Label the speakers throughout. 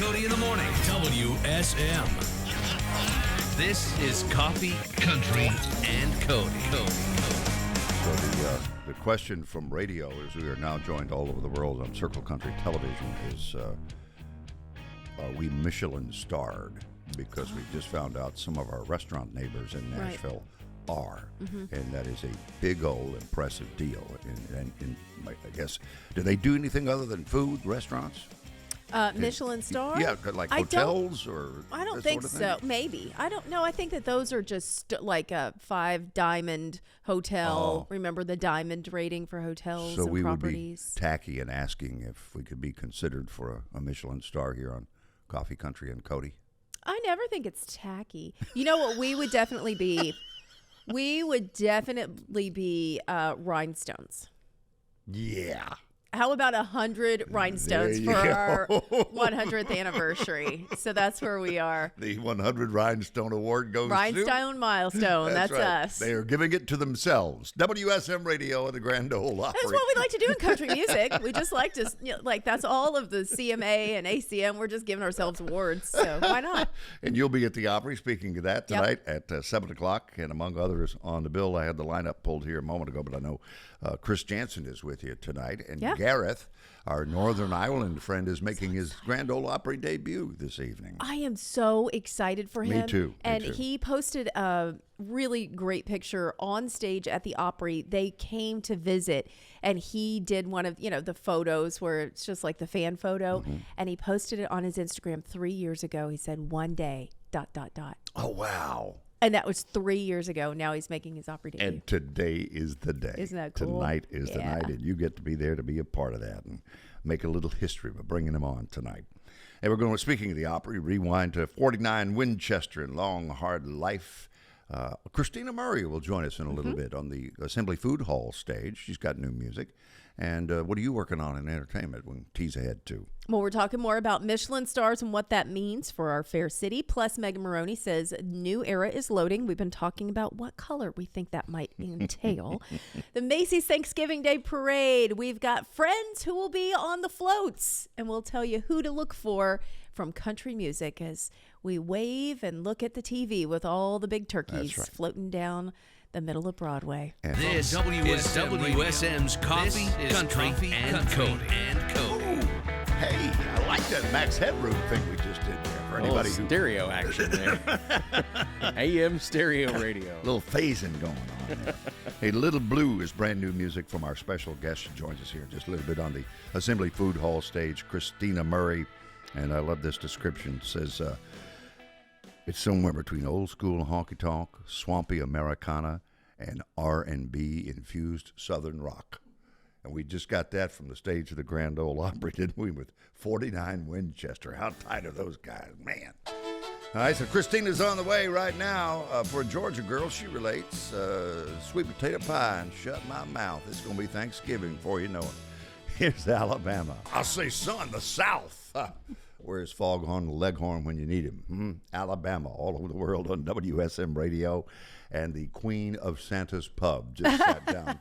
Speaker 1: Cody in the morning. WSM. This is Coffee, Country, and Cody.
Speaker 2: So the question from radio is, we are now joined all over the world on Circle Country Television, is are we Michelin starred? Because we just found out some of our restaurant neighbors in Nashville are. And that is a big old impressive deal. And I guess, do they do anything other than food, restaurants?
Speaker 3: Michelin star?
Speaker 2: Yeah, like hotels
Speaker 3: I don't think so. Maybe. I don't know. I think that those are just like a 5-diamond hotel. Remember the diamond rating for hotels and
Speaker 2: we
Speaker 3: properties?
Speaker 2: Would be tacky in asking if we could be considered for a Michelin star here on Coffee Country and Cody.
Speaker 3: I never think it's tacky. You know what we would definitely be? We would definitely be rhinestones.
Speaker 2: Yeah.
Speaker 3: How about 100 rhinestones for our 100th anniversary? So that's where we are.
Speaker 2: The 100 Rhinestone Award goes
Speaker 3: Rhinestone
Speaker 2: to...
Speaker 3: Milestone. That's
Speaker 2: right.
Speaker 3: us.
Speaker 2: They are giving it to themselves. WSM Radio and the Grand Ole Opry.
Speaker 3: That's what we like to do in country music. We just like to, that's all of the CMA and ACM. We're just giving ourselves awards. So why not?
Speaker 2: And you'll be at the Opry, speaking of that, tonight at 7 o'clock. And among others on the bill, I had the lineup pulled here a moment ago, but I know Chris Jansen is with you tonight. And Gareth, our Northern Ireland friend, is making his Grand Ole Opry debut this evening.
Speaker 3: I am so excited for him.
Speaker 2: Me too.
Speaker 3: And he posted a really great picture on stage at the Opry. They came to visit, and he did one of, the photos where it's just like the fan photo. And he posted it on his Instagram 3 years ago. He said, one day, ...
Speaker 2: Oh, wow.
Speaker 3: And that was 3 years ago. Now he's making his Opry debut.
Speaker 2: And today is the day.
Speaker 3: Isn't that cool?
Speaker 2: Tonight is the night, and you get to be there to be a part of that and make a little history by bringing him on tonight. And we're going to, speaking of the Opry, rewind to 49 Winchester and Long Hard Life. Kristina Murray will join us in a little bit on the Assembly Food Hall stage. She's got new music. And what are you working on in entertainment? We'll tease ahead to.
Speaker 3: Well, we're talking more about Michelin stars and what that means for our fair city. Plus, Megan Maroney says new era is loading. We've been talking about what color we think that might entail. The Macy's Thanksgiving Day Parade. We've got friends who will be on the floats, and we'll tell you who to look for from country music as we wave and look at the TV with all the big turkeys floating down the middle of Broadway.
Speaker 1: And this is WSM's Coffee, Country, and Cody.
Speaker 2: Ooh, hey, I like that Max Headroom thing we just did there. For anybody who
Speaker 4: stereo action there. AM stereo radio.
Speaker 2: A little phasing going on there. Hey, Little Blue is brand new music from our special guest. She joins us here just a little bit on the Assembly Food Hall stage, Kristina Murray. And I love this description. It says, it's somewhere between old school honky-tonk, swampy Americana, and R&B infused Southern rock. And we just got that from the stage of the Grand Ole Opry, didn't we, with 49 Winchester. How tight are those guys, man? All right, so Kristina's on the way right now. For a Georgia girl, she relates, sweet potato pie and shut my mouth. It's going to be Thanksgiving before you know it. Here's Alabama. I say, son, the South. Where's Foghorn Leghorn when you need him? Alabama, all over the world on WSM Radio. And the Queen of Santa's Pub just sat down.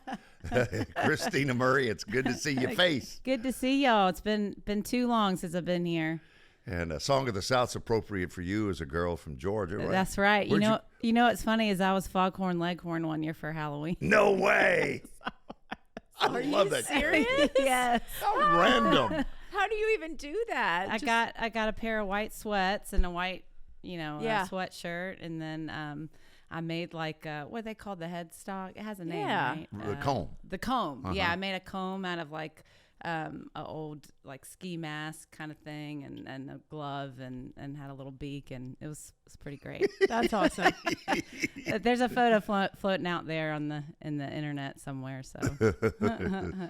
Speaker 2: Kristina Murray, it's good to see your face.
Speaker 5: Good to see y'all. It's been too long since I've been here.
Speaker 2: And a Song of the South's appropriate for you as a girl from Georgia, right?
Speaker 5: That's right. You know what's funny is I was Foghorn Leghorn one year for Halloween.
Speaker 2: No way. I love that.
Speaker 3: Serious?
Speaker 5: Yes.
Speaker 2: How random.
Speaker 3: How do you even do that?
Speaker 5: I got a pair of white sweats and a white, sweatshirt, and then I made like what they call the headstock. It has a name, right?
Speaker 2: The comb.
Speaker 5: The comb. Uh-huh. Yeah, I made a comb out of like an old like ski mask kind of thing, and a glove, and had a little beak, and it was pretty great.
Speaker 3: That's awesome.
Speaker 5: There's a photo floating out there in the internet somewhere. So
Speaker 2: this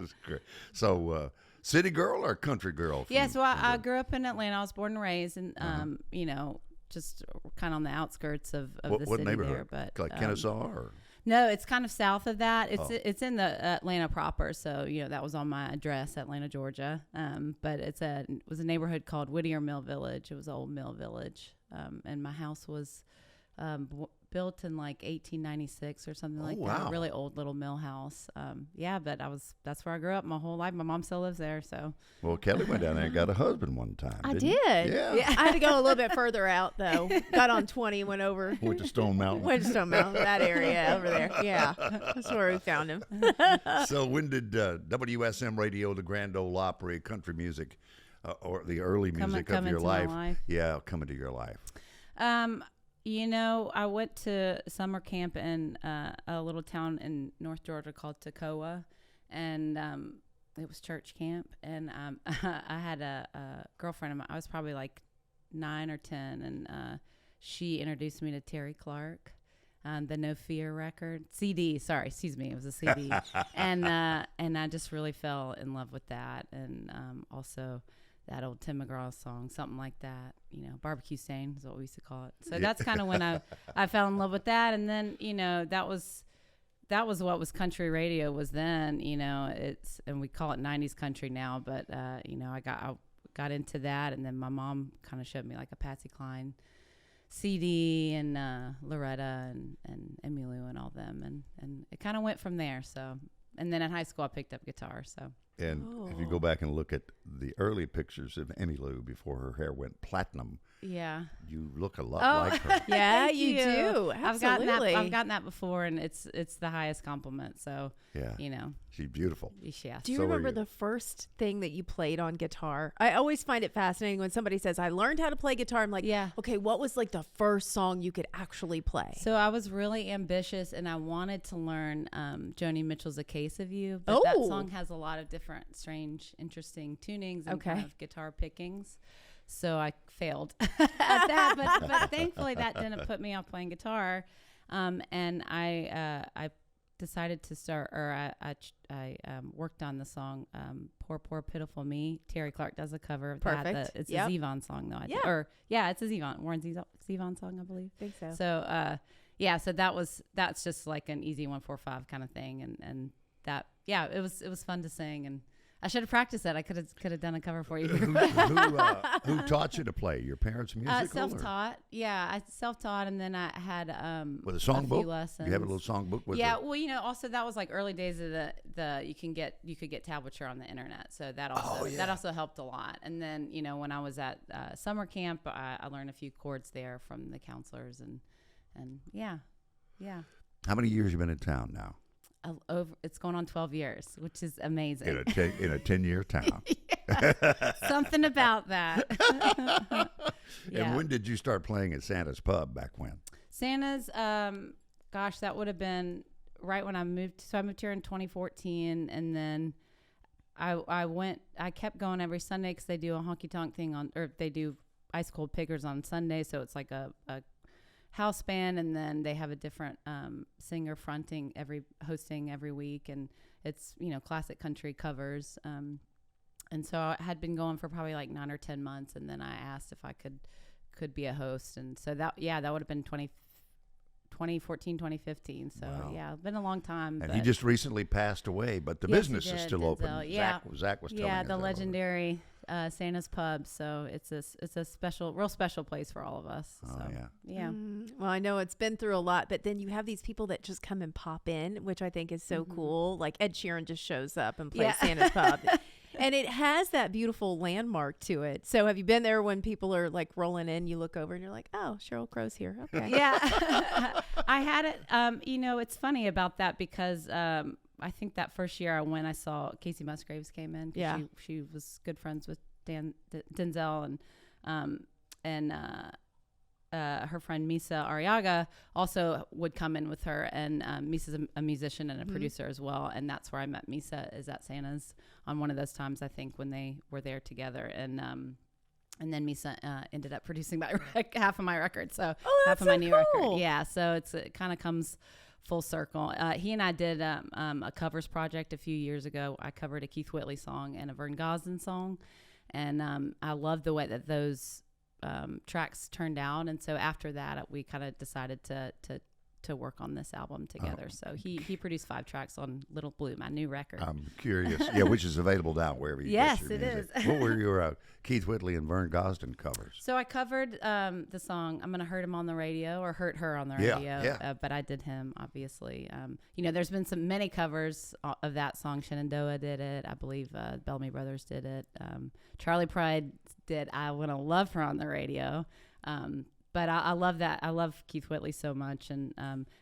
Speaker 2: is great. So. City girl or country girl?
Speaker 5: I grew up in Atlanta. I was born and raised, and just kind of on the outskirts of the city.
Speaker 2: What neighborhood?
Speaker 5: There, but
Speaker 2: like Kennesaw or?
Speaker 5: No, it's kind of south of that. It's in the Atlanta proper, so that was on my address, Atlanta, Georgia. But it was a neighborhood called Whittier Mill Village. It was an old mill village, and my house was built in like 1896 or something like that.
Speaker 2: wow.
Speaker 5: A really old little mill house. But that's where I grew up my whole life. My mom still lives there. So
Speaker 2: Well, Kelly went down there and got a husband one time.
Speaker 3: I
Speaker 2: didn't you?
Speaker 3: did.
Speaker 2: Yeah.
Speaker 3: I had to go a little bit further out though. Got on 20, went over.
Speaker 2: Went to Stone Mountain.
Speaker 3: Wedgestone Mountain, that area over there. Yeah, that's where we found him.
Speaker 2: So when did WSM Radio, the Grand Ole Opry, country music, or the early music
Speaker 5: Come
Speaker 2: of your
Speaker 5: into my
Speaker 2: life,
Speaker 5: life.
Speaker 2: come into your life?
Speaker 5: I went to summer camp in a little town in North Georgia called Toccoa, and it was church camp. And I had a girlfriend of mine. I was probably like 9 or 10, and she introduced me to Terry Clark. The No Fear record CD. Sorry, excuse me. It was a CD, and I just really fell in love with that, and also that old Tim McGraw song, something like that. Barbecue Stain is what we used to call it. So that's kind of when I fell in love with that, and then that was what was country radio was then. And we call it 90s country now, but I got into that, and then my mom kind of showed me like a Patsy Cline CD and Loretta and Emmylou and all them, and it kind of went from there. So, and then in high school I picked up guitar. So,
Speaker 2: And if you go back and look at the early pictures of Emmylou before her hair went platinum,
Speaker 5: yeah,
Speaker 2: you look a lot like her.
Speaker 3: Yeah,
Speaker 5: Thank
Speaker 3: you do. Absolutely.
Speaker 5: I've gotten that before, and it's the highest compliment. So,
Speaker 2: Yeah, she's beautiful.
Speaker 5: yes.
Speaker 3: Do you
Speaker 2: So are
Speaker 3: remember
Speaker 2: you.
Speaker 3: the first thing that you played on guitar? I always find it fascinating when somebody says, I learned how to play guitar. I'm like,
Speaker 5: Yeah.
Speaker 3: okay, what was like the first song you could actually play?
Speaker 5: So I was really ambitious, and I wanted to learn Joni Mitchell's "A Case of You," but that
Speaker 3: Oh.
Speaker 5: song has a lot of different, strange, interesting tunings and
Speaker 3: Okay.
Speaker 5: kind of guitar pickings. So I failed at that, but thankfully that didn't put me off playing guitar. And I decided to start, or I worked on the song "Poor Poor Pitiful Me." Terry Clark does a cover of that.
Speaker 3: Perfect.
Speaker 5: It's
Speaker 3: Yep.
Speaker 5: a Zevon song though. It's a Zevon, Warren Zevon song, I believe.
Speaker 3: I think so.
Speaker 5: So so that's just like an easy 1-4-5 kind of thing, and that it was fun to sing, and I should have practiced that. I could have done a cover for you.
Speaker 2: Who taught you to play? Your parents' musical?
Speaker 5: Self-taught. Yeah, I self-taught, and then I had
Speaker 2: With a
Speaker 5: few
Speaker 2: songbook?
Speaker 5: lessons.
Speaker 2: You have a little songbook with
Speaker 5: Yeah,
Speaker 2: it?
Speaker 5: well, also that was like early days of the you could get tablature on the internet, so that also helped a lot. And then when I was at summer camp, I learned a few chords there from the counselors, and yeah.
Speaker 2: How many years you been in town now?
Speaker 5: It's going on 12 years, which is amazing.
Speaker 2: In a 10-year town.
Speaker 5: Something about that.
Speaker 2: And when did you start playing at Santa's Pub? Back when?
Speaker 5: Santa's, that would have been right when I moved. So I moved here in 2014, and then I kept going every Sunday because they do a honky tonk thing or they do Ice Cold Pickers on Sunday. So it's like a house band, and then they have a different singer hosting every week, and it's classic country covers. And so I had been going for probably like 9 or 10 months, and then I asked if I could be a host, and so that would have been 2014, 2015. So
Speaker 2: Wow.
Speaker 5: it's been a long time.
Speaker 2: And
Speaker 5: but
Speaker 2: he just recently passed away, but the
Speaker 5: Yes,
Speaker 2: business
Speaker 5: he
Speaker 2: is
Speaker 5: did,
Speaker 2: still
Speaker 5: Denzel.
Speaker 2: open.
Speaker 5: Yeah.
Speaker 2: Zach was telling us
Speaker 5: the
Speaker 2: that
Speaker 5: legendary Santa's Pub. So it's a real special place for all of us.
Speaker 2: Oh,
Speaker 5: So,
Speaker 2: yeah.
Speaker 5: yeah.
Speaker 3: Well, I know it's been through a lot, but then you have these people that just come and pop in, which I think is so cool. Like Ed Sheeran just shows up and plays Santa's Pub. And it has that beautiful landmark to it. So have you been there when people are like rolling in, you look over and you're like, oh, Sheryl Crow's here. Okay.
Speaker 5: Yeah. I had it. It's funny about that because I think that first year I went, I saw Casey Musgraves came in.
Speaker 3: Yeah.
Speaker 5: She was good friends with Denzel, and her friend Misa Arriaga also would come in with her, and Misa's a musician and a producer as well, and that's where I met Misa, is at Santa's on one of those times, I think, when they were there together, and then Misa ended up producing half of my record, so half of my new record. Yeah, so it kind of comes full circle. He and I did a covers project a few years ago. I covered a Keith Whitley song and a Vern Gosdin song, and I love the way that those tracks turned out. And so after that, we kind of decided to to work on this album together. So he produced 5 tracks on Little Blue, my new record.
Speaker 2: I'm curious. Yeah, which is available now wherever you
Speaker 5: Yes,
Speaker 2: get your
Speaker 5: it
Speaker 2: music.
Speaker 5: is.
Speaker 2: What were your Keith Whitley and Vern Gosdin covers?
Speaker 5: So I covered the song "I'm Gonna Hurt Him on the Radio" or "Hurt Her on the
Speaker 2: Yeah,
Speaker 5: Radio,"
Speaker 2: yeah.
Speaker 5: but I did him obviously. There's been many covers of that song. Shenandoah did it, I believe. Bellamy Brothers did it. Charlie Pride did "I Wanna Love Her on the Radio." But I love that. I love Keith Whitley so much, and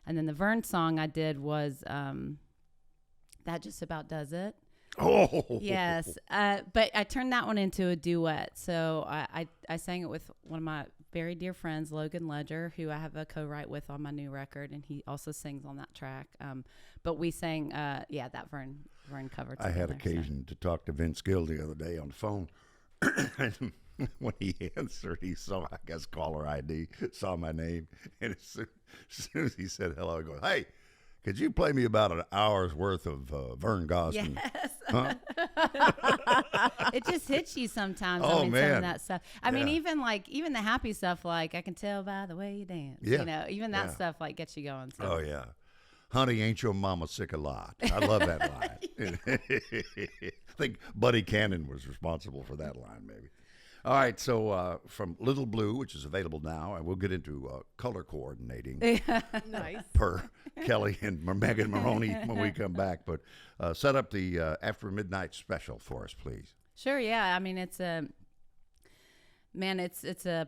Speaker 5: then the Vern song I did was "That Just About Does It."
Speaker 2: Oh,
Speaker 5: Yes, but I turned that one into a duet. So I sang it with one of my very dear friends, Logan Ledger, who I have a co-write with on my new record, and he also sings on that track. But we sang, that Vern cover.
Speaker 2: I had
Speaker 5: together,
Speaker 2: occasion to talk to Vince Gill the other day on the phone. And when he answered, he saw, I guess, caller ID, saw my name. And as soon as he said hello, I go, "Hey, could you play me about an hour's worth of Vern Gosdin?"
Speaker 5: Yes.
Speaker 2: Huh?
Speaker 5: It just hits you sometimes.
Speaker 2: Oh,
Speaker 5: some
Speaker 2: man.
Speaker 5: of that stuff. I mean,
Speaker 2: Yeah.
Speaker 5: even the happy stuff, like "I Can Tell by the Way You Dance."
Speaker 2: Yeah.
Speaker 5: Even that
Speaker 2: Yeah.
Speaker 5: stuff like gets you going. So.
Speaker 2: Oh, yeah. "Honey, ain't your mama sick a lot?" I love that line. I think Buddy Cannon was responsible for that line, maybe. All right, so from Little Blue, which is available now, and we'll get into color coordinating
Speaker 3: Nice.
Speaker 2: per Kelly and Megan Maroney when we come back. But set up the After Midnight special for us, please.
Speaker 5: Sure, yeah. I mean, it's a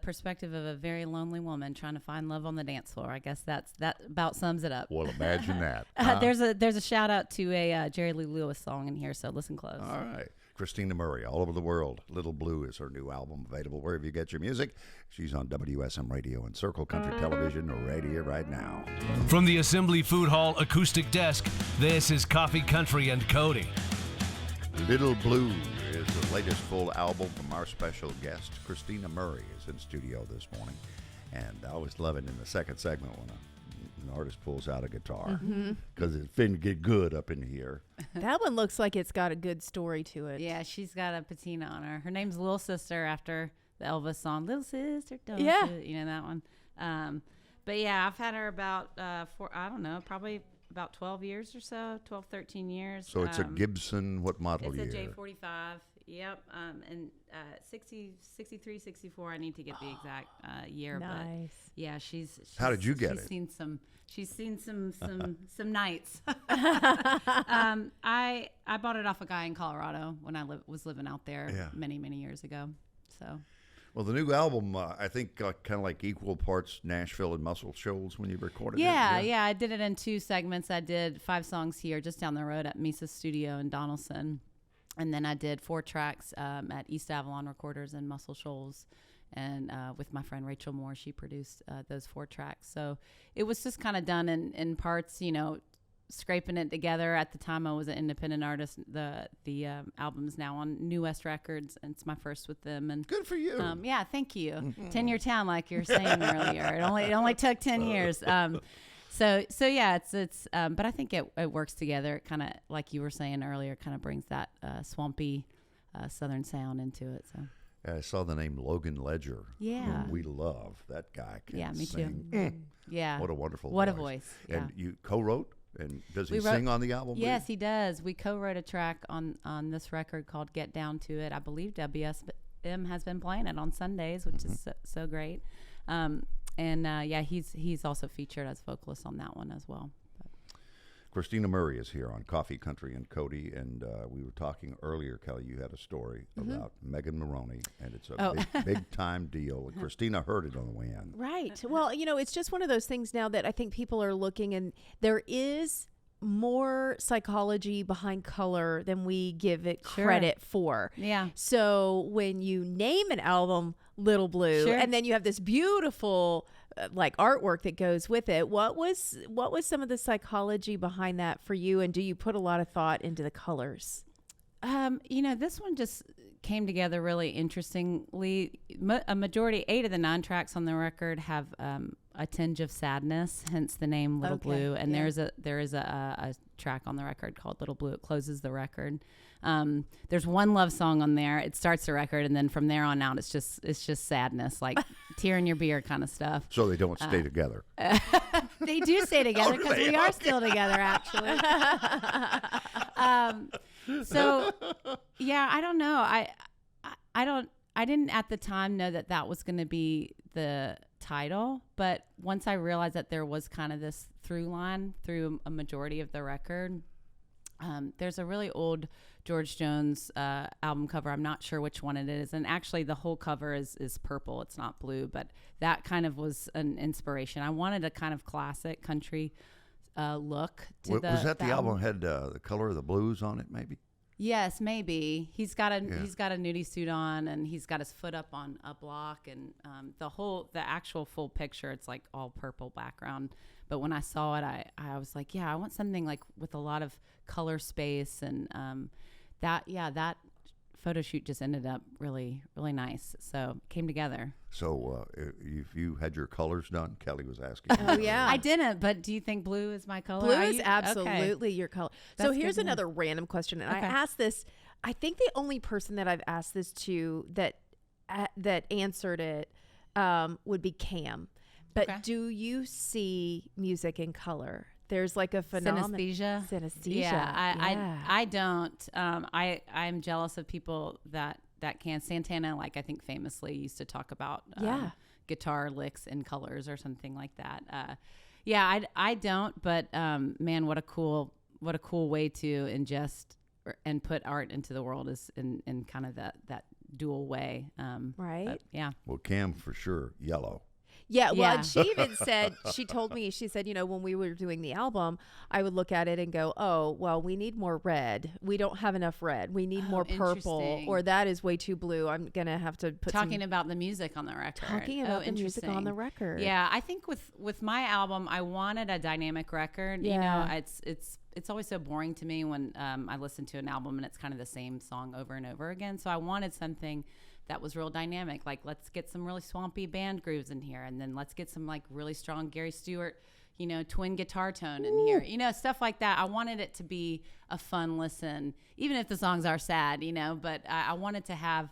Speaker 5: perspective of a very lonely woman trying to find love on the dance floor. I guess that about sums it up.
Speaker 2: Well, imagine that.
Speaker 5: There's a shout out to a Jerry Lee Lewis song in here, so listen close.
Speaker 2: All right. Kristina Murray, all over the world. Little Blue is her new album, available wherever you get your music. She's on WSM Radio and Circle Country Television right here, right now.
Speaker 1: From the Assembly Food Hall acoustic desk, this is Coffee Country and Cody.
Speaker 2: Little Blue is the latest full album from our special guest. Kristina Murray is in studio this morning. And I always love it in the second segment when an artist pulls out a guitar because it's finna get good up in here.
Speaker 3: That one looks like it's got a good story to it.
Speaker 5: Yeah, she's got a patina on her. Her name's Little Sister after the Elvis song, "Little Sister, Don't
Speaker 3: Yeah.
Speaker 5: You know that one? But yeah, I've had her about, probably about 12 years or so, 12, 13 years.
Speaker 2: So it's a Gibson, what model
Speaker 5: It's
Speaker 2: year?
Speaker 5: a J45. Yep. And 63, 64. I need to get the exact year.
Speaker 3: Nice.
Speaker 5: But yeah, she's
Speaker 2: How did you get
Speaker 5: she's
Speaker 2: it?
Speaker 5: She's seen some nights. I bought it off a guy in Colorado when I was living out there
Speaker 2: Yeah.
Speaker 5: many years ago. So
Speaker 2: Well, the new album, I think, kind of like equal parts Nashville and Muscle Shoals when you recorded it.
Speaker 5: yeah, I did it in 2 segments. I did 5 songs here just down the road at Misa's studio in Donaldson. And then I did 4 tracks at East Avalon Recorders in Muscle Shoals. And with my friend Rachel Moore, she produced those 4 tracks. So it was just kind of done in parts, scraping it together. At the time, I was an independent artist. The album's now on New West Records, and it's my first with them. And
Speaker 2: Good for you.
Speaker 5: yeah, thank you. 10-year town, like you were saying earlier. It only took 10 years. So yeah, it's but I think it works together. It kind of, like you were saying earlier, kind of brings that swampy southern sound into it. So
Speaker 2: I saw the name Logan Ledger.
Speaker 5: Yeah.
Speaker 2: Whom we love. That guy can
Speaker 5: yeah, me
Speaker 2: sing.
Speaker 5: too. Yeah,
Speaker 2: What a wonderful
Speaker 5: what
Speaker 2: voice.
Speaker 5: a voice. Yeah.
Speaker 2: And you co-wrote? And does he
Speaker 5: We wrote-
Speaker 2: sing on the album? with
Speaker 5: Yes,
Speaker 2: you?
Speaker 5: he does. We co-wrote a track on this record called "Get Down to It." I believe WSM has been playing it on Sundays, which is so great. Yeah, he's also featured as vocalist on that one as well.
Speaker 2: Kristina Murray is here on Coffee Country and Cody, and we were talking earlier, Kelly, you had a story about Megan Maroney, and it's a big time deal. Kristina heard it on the way in.
Speaker 3: Right. Well, it's just one of those things now that I think people are looking, and there is more psychology behind color than we give it
Speaker 5: Sure.
Speaker 3: credit for.
Speaker 5: Yeah.
Speaker 3: So when you name an album Little Blue,
Speaker 5: Sure.
Speaker 3: and then you have this beautiful like artwork that goes with it, what was some of the psychology behind that for you, and do you put a lot of thought into the colors?
Speaker 5: This one just came together really interestingly. A majority, 8 of the 9 tracks on the record have a tinge of sadness, hence the name Little
Speaker 3: Okay,
Speaker 5: Blue. And
Speaker 3: yeah.
Speaker 5: there is a track on the record called Little Blue. It closes the record. There's one love song on there. It starts the record, and then from there on out, it's just sadness, like tear in your beer kind of stuff.
Speaker 2: So they don't stay together.
Speaker 5: They do stay together because
Speaker 2: they?
Speaker 5: we are still together, actually. So, yeah, I don't know. I didn't at the time know that was going to be the title, but once I realized that there was kind of this through line through a majority of the record, there's a really old George Jones album cover. I'm not sure which one it is, and actually the whole cover is purple. It's not blue, but that kind of was an inspiration. I wanted a kind of classic country look to
Speaker 2: Was that the album had the color of the blues on it, maybe?
Speaker 5: Yes, maybe. He's got a nudie suit on, and he's got his foot up on a block, and the actual full picture, it's like all purple background. But when I saw it, I was like, yeah, I want something like with a lot of color space, and that photo shoot just ended up really, really nice. So it came together.
Speaker 2: So if you had your colors done, Kelly was asking.
Speaker 3: Oh, yeah.
Speaker 5: I didn't, but do you think blue is my color?
Speaker 3: Blue is absolutely your color. So
Speaker 5: That's
Speaker 3: here's
Speaker 5: good to know.
Speaker 3: another random question. And
Speaker 5: Okay.
Speaker 3: I asked this, I think the only person that I've asked this to that answered it would be Cam. But
Speaker 5: Okay.
Speaker 3: do you see music in color? There's like a phenomenon.
Speaker 5: Synesthesia.
Speaker 3: Yeah.
Speaker 5: I don't. I'm jealous of people that can. Santana, like I think famously used to talk about guitar licks in colors or something like that. I don't. But man, what a cool way to ingest and put art into the world is in kind of that dual way.
Speaker 3: Right.
Speaker 5: But, yeah.
Speaker 2: Well, Cam for sure, yellow.
Speaker 3: Yeah, well,
Speaker 5: Yeah.
Speaker 3: and she even said, she told me, she said, when we were doing the album, I would look at it and go, oh, well, we need more red. We don't have enough red. We need more purple,
Speaker 5: interesting.
Speaker 3: or that is way too blue. I'm going to have to put
Speaker 5: Talking about the music on the record.
Speaker 3: talking about the music on the record.
Speaker 5: Yeah, I think with my album, I wanted a dynamic record.
Speaker 3: Yeah.
Speaker 5: It's always so boring to me when I listen to an album and it's kind of the same song over and over again. So I wanted something that was real dynamic. Like, let's get some really swampy band grooves in here, and then let's get some like really strong Gary Stewart, twin guitar tone in here, stuff like that. I wanted it to be a fun listen, even if the songs are sad, but I wanted to have,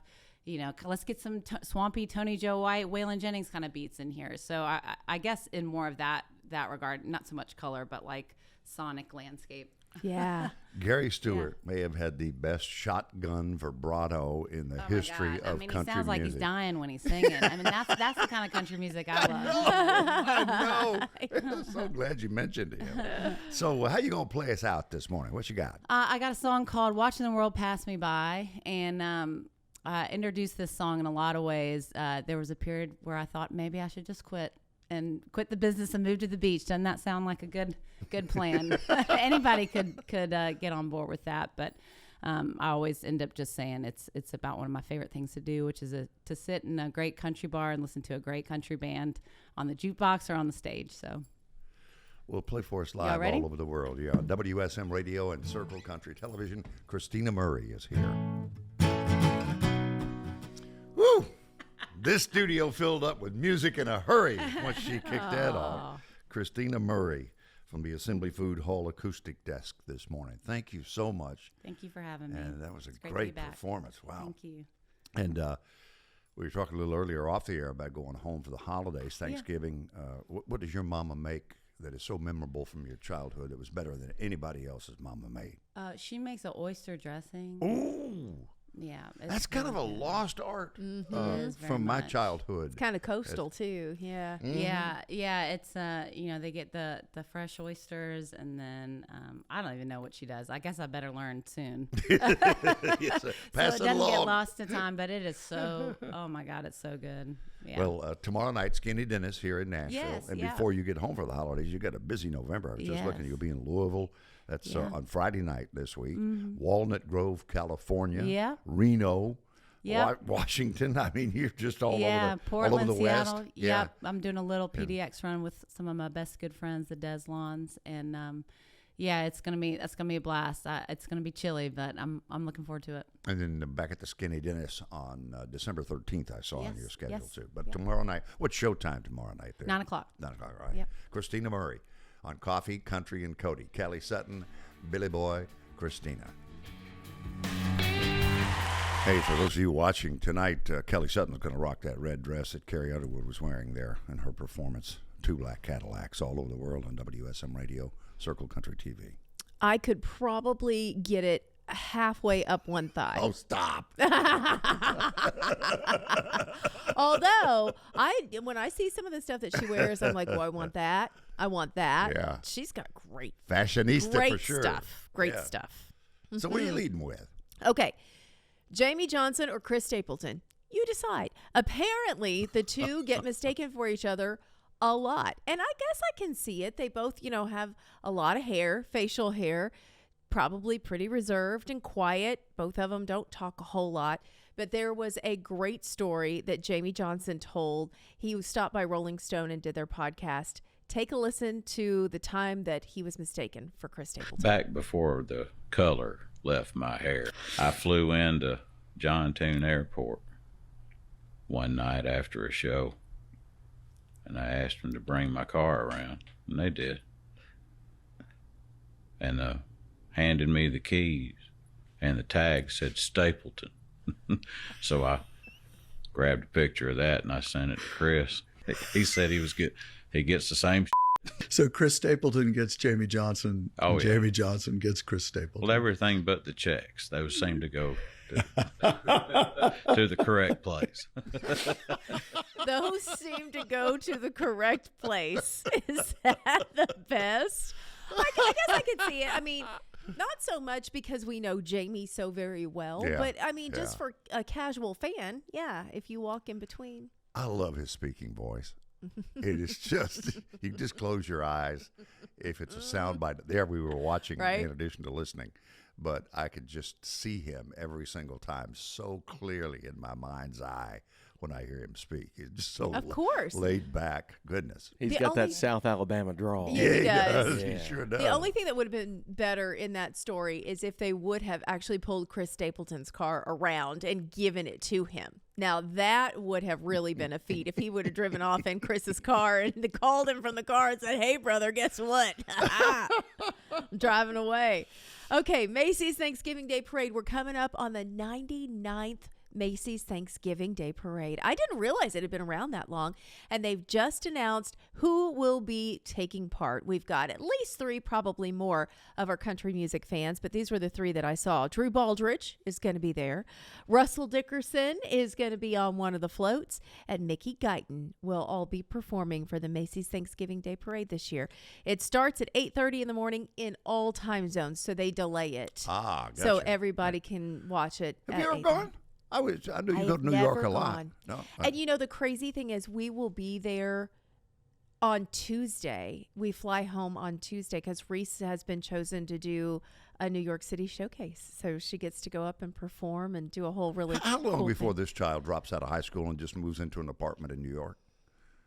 Speaker 5: let's get some swampy Tony Joe White, Waylon Jennings kind of beats in here. So I guess in more of that regard, not so much color, but like sonic landscape.
Speaker 3: Yeah.
Speaker 2: Gary Stewart may have had the best shotgun vibrato in the history of country music.
Speaker 5: He sounds like he's dying when he's singing. I mean, that's the kind of country music I love.
Speaker 2: I know. So glad you mentioned him. So how you going to play us out this morning? What you got?
Speaker 5: I got a song called Watching the World Pass Me By, and I introduced this song in a lot of ways. There was a period where I thought maybe I should just quit the business and move to the beach. Doesn't that sound like a good plan? Anybody could get on board with that, but I always end up just saying it's about one of my favorite things to do, which is to sit in a great country bar and listen to a great country band on the jukebox or on the stage. So
Speaker 2: we'll play for us live all over the world. Yeah, WSM Radio and Circle Country Television. Kristina Murray is here. Woo! This studio filled up with music in a hurry once she kicked that off. Kristina Murray from the Assembly Food Hall Acoustic Desk this morning. Thank you so much.
Speaker 5: Thank you for having me.
Speaker 2: And that was
Speaker 5: It's
Speaker 2: a great performance. Wow.
Speaker 5: Thank you.
Speaker 2: And we were talking a little earlier off the air about going home for the holidays, Thanksgiving. What does your mama make that is so memorable from your childhood that was better than anybody else's mama made?
Speaker 5: She makes an oyster dressing.
Speaker 2: Ooh.
Speaker 5: Yeah.
Speaker 2: That's kind of a lost art from my childhood.
Speaker 3: It's kind of coastal too. Yeah.
Speaker 5: Yeah. It's they get the fresh oysters, and then I don't even know what she does. I guess I better learn soon.
Speaker 2: Yes,
Speaker 5: So
Speaker 2: pass
Speaker 5: it
Speaker 2: it
Speaker 5: doesn't
Speaker 2: along.
Speaker 5: get lost in time, but it is so. Oh my God, it's so good. Yeah.
Speaker 2: Well, tomorrow night, Skinny Dennis here in Nashville.
Speaker 5: Yes,
Speaker 2: and
Speaker 5: yeah.
Speaker 2: before you get home for the holidays, you got a busy November. I was just looking.
Speaker 5: Yes.
Speaker 2: You'll be in Louisville. That's
Speaker 5: Yeah.
Speaker 2: on Friday night this week. Walnut Grove, California.
Speaker 5: Yeah.
Speaker 2: Reno.
Speaker 5: Yep.
Speaker 2: Washington. I mean, you're just all over
Speaker 5: Portland,
Speaker 2: the
Speaker 5: Seattle.
Speaker 2: West.
Speaker 5: Yep. I'm doing a little PDX run with some of my best good friends, the Deslons, and that's gonna be a blast. It's gonna be chilly, but I'm looking forward to it.
Speaker 2: And then back at the Skinny Dennis on December 13th, I saw on your schedule
Speaker 5: yes,
Speaker 2: too. But
Speaker 5: yep.
Speaker 2: tomorrow night, what's showtime tomorrow night there?
Speaker 5: 9 o'clock.
Speaker 2: 9 o'clock, right.
Speaker 5: Yep.
Speaker 2: Kristina Murray on Coffee, Country, and Cody. Kelly Sutton, Billy Boy, Kristina. Hey, for those of you watching tonight, Kelly Sutton is going to rock that red dress that Carrie Underwood was wearing there in her performance. 2 black Cadillacs all over the world on WSM Radio, Circle Country TV.
Speaker 3: I could probably get it halfway up one thigh.
Speaker 2: Oh, stop.
Speaker 3: Although, when I see some of the stuff that she wears, I'm like, oh, I want that. I want that.
Speaker 2: Yeah.
Speaker 3: She's got great
Speaker 2: Fashionista for sure.
Speaker 3: stuff. Great
Speaker 2: Yeah.
Speaker 3: stuff.
Speaker 2: So what are you leading with?
Speaker 3: Okay. Jamie Johnson or Chris Stapleton? You decide. Apparently, the two get mistaken for each other a lot. And I guess I can see it. They both, have a lot of hair, facial hair, probably pretty reserved and quiet. Both of them don't talk a whole lot. But there was a great story that Jamie Johnson told. He stopped by Rolling Stone and did their podcast. Take a listen to the time that he was mistaken for Chris Stapleton.
Speaker 6: Back before the color left my hair, I flew into John Tune Airport one night after a show, and I asked them to bring my car around, and they did. And handed me the keys, and the tag said Stapleton. So I grabbed a picture of that, and I sent it to Chris. He said he gets the same.
Speaker 7: So Chris Stapleton gets Jamie Johnson,
Speaker 6: Oh,
Speaker 7: and
Speaker 6: yeah.
Speaker 7: Jamie Johnson gets Chris Stapleton.
Speaker 6: Well, everything but the checks. Those seem to go to the correct place.
Speaker 3: Those seem to go to the correct place. Is that the best? I guess I could see it. I mean, not so much because we know Jamie so very well,
Speaker 2: Yeah,
Speaker 3: but I mean, just
Speaker 2: yeah.
Speaker 3: for a casual fan, yeah, if you walk in between.
Speaker 2: I love his speaking voice. It is just, you just close your eyes. If it's a soundbite, there we were watching
Speaker 3: Right.
Speaker 2: in addition to listening. But I could just see him every single time so clearly in my mind's eye when I hear him speak. He's just so
Speaker 3: Of course.
Speaker 2: laid back. Goodness.
Speaker 4: He's
Speaker 3: The
Speaker 4: got
Speaker 3: only-
Speaker 4: that South Alabama drawl.
Speaker 3: Yeah, he does.
Speaker 2: He
Speaker 4: Yeah.
Speaker 2: sure does.
Speaker 3: The only thing that would have been better in that story is if they would have actually pulled Chris Stapleton's car around and given it to him. Now, that would have really been a feat if he would have driven off in Chris's car and called him from the car and said, hey, brother, guess what? I'm driving away. Okay, Macy's Thanksgiving Day Parade. We're coming up on the 99th Macy's Thanksgiving Day Parade. I didn't realize it had been around that long, and they've just announced who will be taking part. We've got at least 3, probably more, of our country music fans, but these were the 3 that I saw. Drew Baldridge is going to be there. Russell Dickerson is going to be on one of the floats, and Mickey Guyton will all be performing for the Macy's Thanksgiving Day Parade this year. It starts at 8:30 in the morning in all time zones, so they delay it.
Speaker 2: Ah, gotcha.
Speaker 3: So everybody can watch it.
Speaker 2: Have
Speaker 3: at
Speaker 2: you ever
Speaker 3: 8:30.
Speaker 2: gone? I knew you go
Speaker 3: I've
Speaker 2: to New York
Speaker 3: never
Speaker 2: a lot.
Speaker 3: gone.
Speaker 2: No.
Speaker 3: And the crazy thing is we will be there on Tuesday. We fly home on Tuesday because Reese has been chosen to do a New York City showcase. So she gets to go up and perform and do a whole really
Speaker 2: How long
Speaker 3: cool
Speaker 2: before
Speaker 3: thing.
Speaker 2: this child drops out of high school and just moves into an apartment in New York?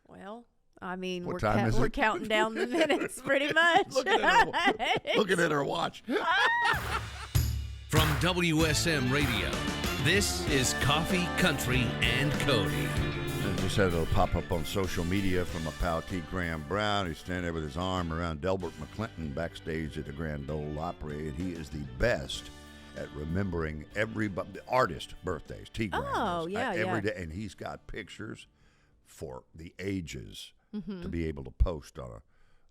Speaker 3: Well, I mean,
Speaker 2: What time is
Speaker 3: we're
Speaker 2: it?
Speaker 3: counting down the minutes pretty much.
Speaker 2: Looking at her watch.
Speaker 1: From WSM Radio, this is Coffee, Country, and Cody.
Speaker 2: I just had a pop up on social media from a pal, T. Graham Brown. He's standing there with his arm around Delbert McClinton backstage at the Grand Ole Opry, and he is the best at remembering everybody, the artist birthdays. T. Graham
Speaker 3: Oh,
Speaker 2: is,
Speaker 3: yeah,
Speaker 2: every
Speaker 3: yeah.
Speaker 2: day, and he's got pictures for the ages
Speaker 3: Mm-hmm.
Speaker 2: to be able to post on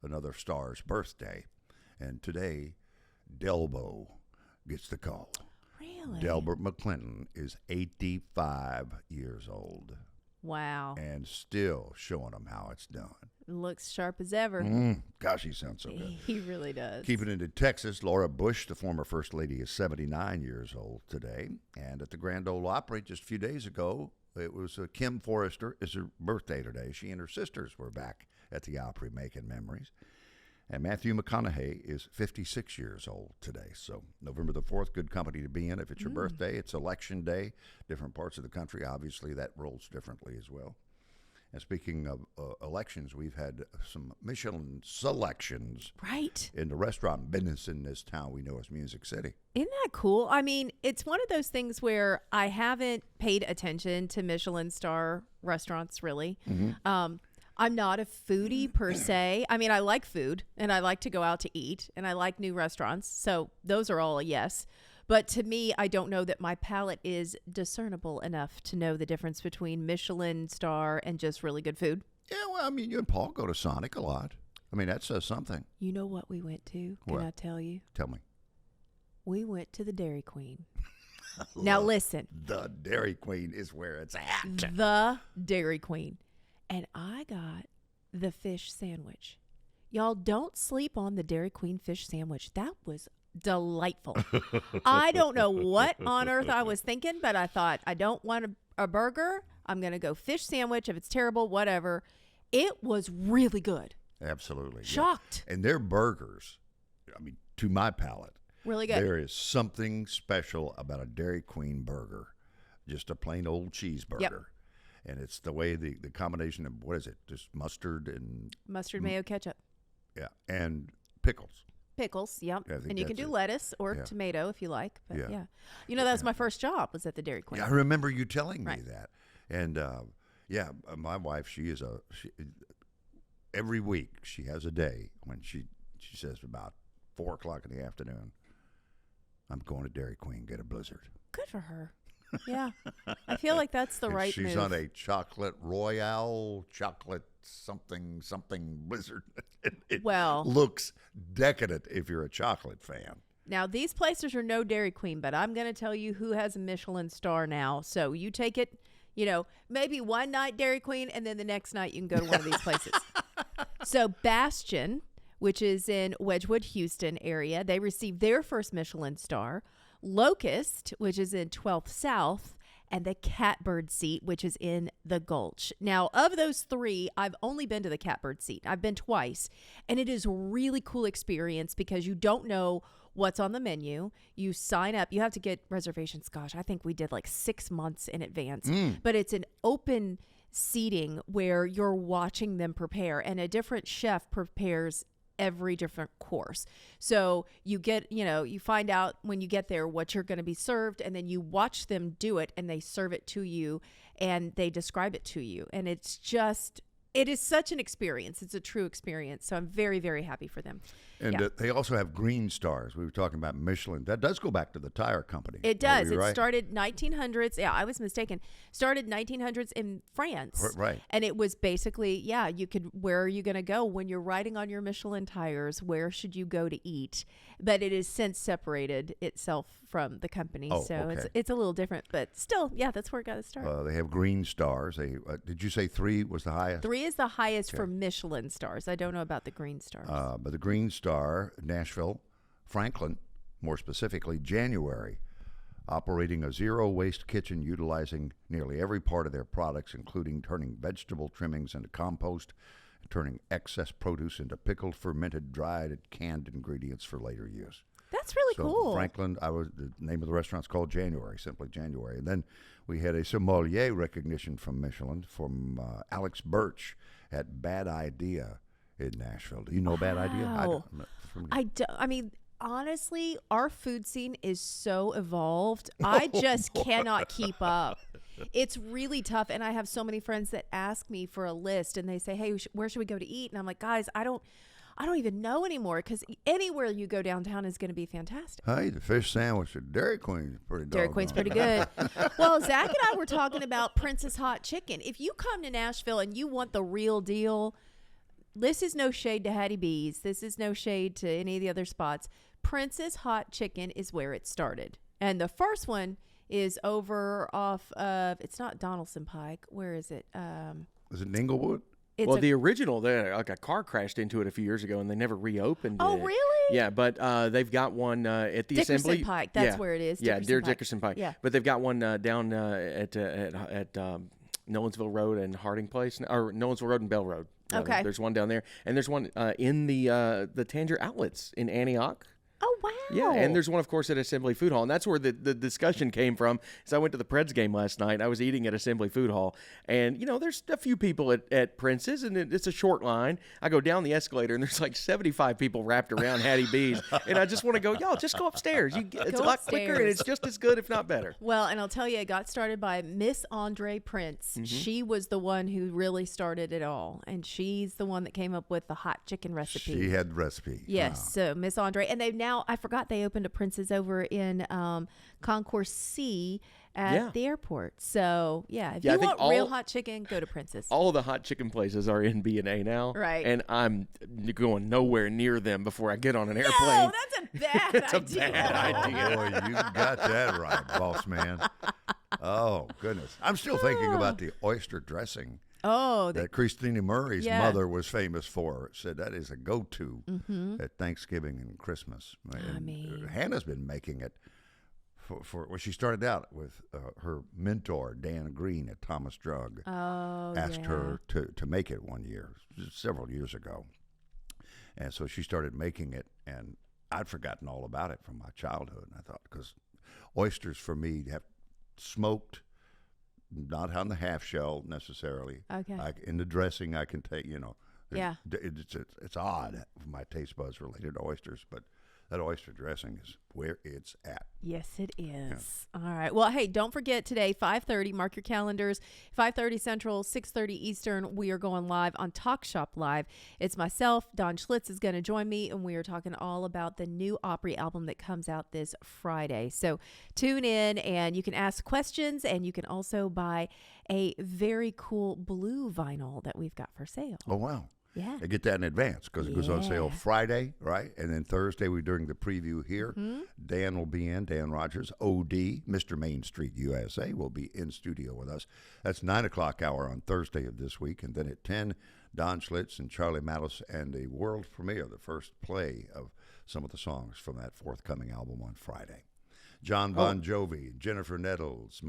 Speaker 2: another star's birthday. And today, Delbo gets the call.
Speaker 3: Really?
Speaker 2: Delbert McClinton is 85 years old
Speaker 3: Wow.
Speaker 2: and still showing them how it's done.
Speaker 3: Looks sharp as ever.
Speaker 2: Gosh, he sounds so good.
Speaker 3: He really does.
Speaker 2: Keeping it in Texas, Laura Bush, the former First Lady, is 79 years old today. And at the Grand Ole Opry just a few days ago, it was Kim Forrester. It's her birthday today. She and her sisters were back at the Opry making memories. And Matthew McConaughey is 56 years old today. So November the 4th, good company to be in. If it's your birthday, it's election day. Different parts of the country, obviously, that rolls differently as well. And speaking of elections, we've had some Michelin selections
Speaker 3: Right.
Speaker 2: in the restaurant business in this town we know as Music City.
Speaker 3: Isn't that cool? I mean, it's one of those things where I haven't paid attention to Michelin star restaurants, really. I'm not a foodie per se. I mean, I like food and I like to go out to eat and I like new restaurants. So those are all a yes. But to me, I don't know that my palate is discernible enough to know the difference between Michelin star and just really good food.
Speaker 2: Yeah, well, I mean, you and Paul go to Sonic a lot. I mean, that says something.
Speaker 3: You know what we went to? Can
Speaker 2: What?
Speaker 3: I tell you?
Speaker 2: Tell me.
Speaker 3: We went to the Dairy Queen. Now listen.
Speaker 2: The Dairy Queen is where it's at.
Speaker 3: The Dairy Queen. And I got the fish sandwich. Y'all don't sleep on the Dairy Queen fish sandwich. That was delightful. I don't know what on earth I was thinking, but I thought, I don't want a burger. I'm going to go fish sandwich. If it's terrible, whatever. It was really good.
Speaker 2: Absolutely.
Speaker 3: Shocked.
Speaker 2: Yeah. And their burgers, I mean, to my palate,
Speaker 3: Really good.
Speaker 2: there is something special about a Dairy Queen burger. Just a plain old cheeseburger.
Speaker 3: Yep.
Speaker 2: And it's the way the combination of, what is it? Just mustard and...
Speaker 3: Mustard, mayo, ketchup.
Speaker 2: Yeah, and pickles.
Speaker 3: Pickles, yep.
Speaker 2: Yeah, I think
Speaker 3: And you can
Speaker 2: that's
Speaker 3: do
Speaker 2: it.
Speaker 3: lettuce or
Speaker 2: Yeah.
Speaker 3: tomato if you like. But
Speaker 2: Yeah.
Speaker 3: yeah. You know, that was my first job, was at the Dairy Queen.
Speaker 2: Yeah, I remember you telling me
Speaker 3: Right.
Speaker 2: that. And, my wife, she every week she has a day when she says about 4 o'clock in the afternoon, I'm going to Dairy Queen, get a Blizzard.
Speaker 3: Good for her. Yeah. I feel like that's the
Speaker 2: And
Speaker 3: right
Speaker 2: she's
Speaker 3: move.
Speaker 2: on a chocolate Royale, chocolate something Blizzard. It
Speaker 3: Well-
Speaker 2: looks decadent if you're a chocolate fan.
Speaker 3: Now, these places are no Dairy Queen, but I'm going to tell you who has a Michelin star now. So you take it, maybe one night Dairy Queen, and then the next night you can go to one of these places. So Bastion, which is in Wedgwood, Houston area, they received their first Michelin star. Locust, which is in 12th South, and the Catbird Seat, which is in the Gulch. Now, of those three, I've only been to the Catbird Seat. I've been twice, and it is a really cool experience because you don't know what's on the menu. You sign up. You have to get reservations. Gosh, I think we did like 6 months in advance. But it's an open seating where you're watching them prepare, and a different chef prepares every different course. So you get, you find out when you get there what you're going to be served, and then you watch them do it, and they serve it to you, and they describe it to you. And it is such an experience. It's a true experience. So I'm very, very happy for them.
Speaker 2: And
Speaker 3: Yeah.
Speaker 2: they also have green stars. We were talking about Michelin. That does go back to the tire company.
Speaker 3: It does.
Speaker 2: Are we
Speaker 3: It
Speaker 2: right?
Speaker 3: started 1900s. Yeah, I was mistaken. Started 1900s in France.
Speaker 2: Right.
Speaker 3: And it was basically, where are you going to go when you're riding on your Michelin tires? Where should you go to eat? But it has since separated itself from the company.
Speaker 2: Oh,
Speaker 3: so
Speaker 2: okay.
Speaker 3: it's a little different. But still, that's where it got its start.
Speaker 2: They have green stars. Did you say 3 was the highest?
Speaker 3: 3 is the highest for Michelin stars. I don't know about the green stars.
Speaker 2: But the green star, Nashville, Franklin, more specifically January, operating a zero-waste kitchen utilizing nearly every part of their products, including turning vegetable trimmings into compost, turning excess produce into pickled, fermented, dried, and canned ingredients for later use.
Speaker 3: That's really
Speaker 2: So
Speaker 3: cool.
Speaker 2: Franklin, the name of the restaurant's called January, simply January. And then we had a sommelier recognition from Michelin from Alex Birch at Bad Idea in Nashville. Do you know Bad Idea?
Speaker 3: Wow.
Speaker 2: I
Speaker 3: mean, honestly, our food scene is so evolved. I just cannot keep up. It's really tough. And I have so many friends that ask me for a list, and they say, hey, where should we go to eat? And I'm like, guys, I don't even know anymore, because anywhere you go downtown is going to be fantastic.
Speaker 2: Hey, the fish sandwich at Dairy Queen is pretty
Speaker 3: Dairy
Speaker 2: doggone.
Speaker 3: Queen's pretty good. Well, Zach and I were talking about Princess Hot Chicken. If you come to Nashville and you want the real deal, this is no shade to Hattie B's. This is no shade to any of the other spots. Princess Hot Chicken is where it started. And the first one is over off of, it's not Donaldson Pike. Where is it?
Speaker 2: Is it in Inglewood?
Speaker 4: Well, the original, like a car crashed into it a few years ago, and they never reopened
Speaker 3: Oh,
Speaker 4: it.
Speaker 3: really?
Speaker 4: Yeah, but they've got one at the
Speaker 3: Dickerson
Speaker 4: Assembly.
Speaker 3: Pike, that's where it is,
Speaker 4: Yeah,
Speaker 3: Dickerson
Speaker 4: dear
Speaker 3: Pike.
Speaker 4: Dickerson Pike.
Speaker 3: Yeah.
Speaker 4: But they've got one down at Nolensville Road and Harding Place, or Nolensville Road and Bell Road.
Speaker 3: Okay.
Speaker 4: There's one down there, and there's one in the Tanger Outlets in Antioch.
Speaker 3: Oh, wow.
Speaker 4: Yeah, and there's one, of course, at Assembly Food Hall, and that's where the discussion came from. So I went to the Preds game last night. I was eating at Assembly Food Hall, and, there's a few people at Prince's, and it's a short line. I go down the escalator, and there's like 75 people wrapped around Hattie B's, and I just want to go, y'all, just go upstairs. It's a lot quicker, and it's just as good, if not better.
Speaker 3: Well, and I'll tell you, it got started by Miss Andre Prince.
Speaker 4: Mm-hmm.
Speaker 3: She was the one who really started it all, and she's the one that came up with the hot chicken recipe.
Speaker 2: She had the recipe.
Speaker 3: Yes, so Miss Andre, and they've now now I forgot they opened a Prince's over in Concourse C at the airport. So if you want real hot chicken, go to Prince's.
Speaker 4: All the hot chicken places are in B&A now.
Speaker 3: Right.
Speaker 4: And I'm going nowhere near them before I get on an airplane.
Speaker 3: No, that's a bad
Speaker 4: It's
Speaker 3: idea.
Speaker 4: a bad idea.
Speaker 2: Boy, you got that right, boss man. Oh, goodness. I'm still thinking about the oyster dressing
Speaker 3: Oh,
Speaker 2: that Kristina Murray's mother was famous for. Said that is a go-to at Thanksgiving and Christmas. And Hannah's been making it for she started out with her mentor, Dan Green at Thomas Drug. Asked her to make it one year, several years ago. And so she started making it, and I'd forgotten all about it from my childhood. And I thought, because oysters for me have smoked, not on the half shell necessarily.
Speaker 3: Okay.
Speaker 2: In the dressing, I can take,
Speaker 3: Yeah.
Speaker 2: It's odd for my taste buds related to oysters, but that oyster dressing is where it's at.
Speaker 3: Yes, it is. Yeah. All right. Well, hey, don't forget today, 5:30, mark your calendars, 5:30 Central, 6:30 Eastern, we are going live on Talk Shop Live. It's myself, Don Schlitz is going to join me, and we are talking all about the new Opry album that comes out this Friday. So tune in, and you can ask questions, and you can also buy a very cool blue vinyl that we've got for sale.
Speaker 2: Oh, wow.
Speaker 3: Yeah.
Speaker 2: I get that in advance because it goes on sale Friday, right? And then Thursday, we're doing the preview here. Dan will be in, Dan Rogers, OD, Mr. Main Street USA, will be in studio with us. That's 9 o'clock hour on Thursday of this week. And then at 10, Don Schlitz and Charlie Mattis and a world premiere, the first play of some of the songs from that forthcoming album on Friday. John Bon Jovi, Jennifer Nettles,